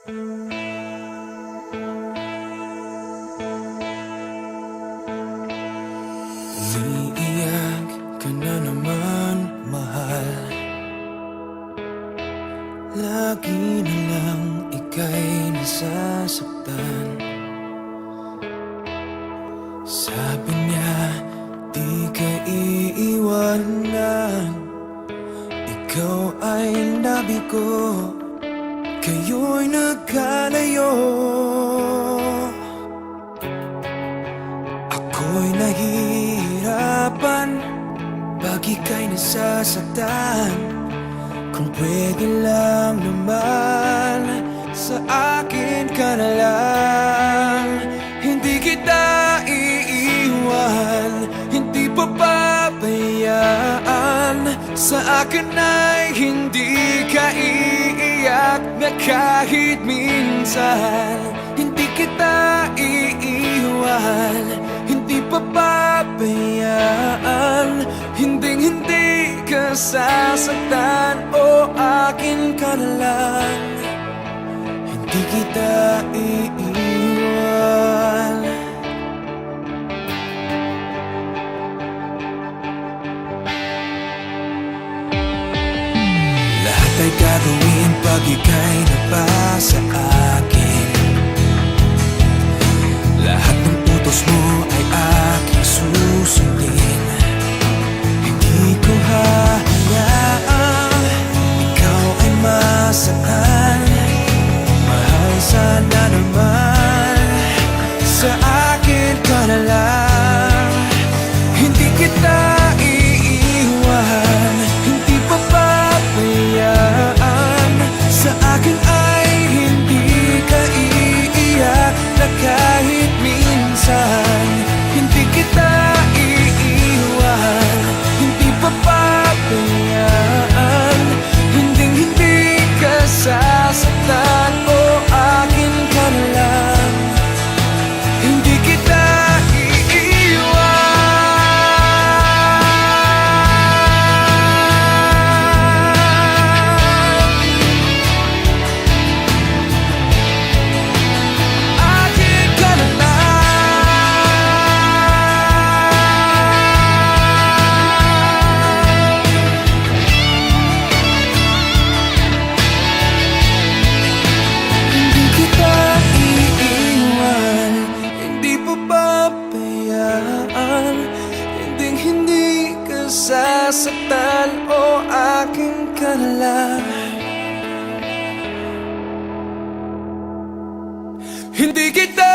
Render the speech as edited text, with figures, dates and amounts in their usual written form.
Umiiyak ka na naman, mahal. Lagi na lang ika'y nasasaktan. Sabi niya, di ka iiwanan. Ikaw ay nabi ko, kayo'y nagkalayo. Ako'y nahihirapan pag ika'y nasasaktan. Kung pwede lang naman, sa akin ka na lang. Hindi kita iiwan, hindi papabayaan. Sa akin ay hindi ka iiyak na kahit minsan. Hindi kita iiwan, hindi papabayaan. Hinding-hindi ka sasaktan, o akin ka na lang. Hindi kita iiwan. Lahat ay gagawin pag ika'y nabasa akin. Lahat ng utos mo ay aking susundin. Hindi ko hahayaan ikaw ay masaktan. Mahal, sana naman sa akin ka na lang. Hindi kita iiwan, hindi papabayaan. Sa akin ay hindi ka iiyak na kahit minsan. Hindi kita iiwan, hindi papabayaan. Hinding-hindi ka sasaktan, o akin ka na lang. Hindi kita hindi ka sasaktan, o akin ka na lang. Hindi kita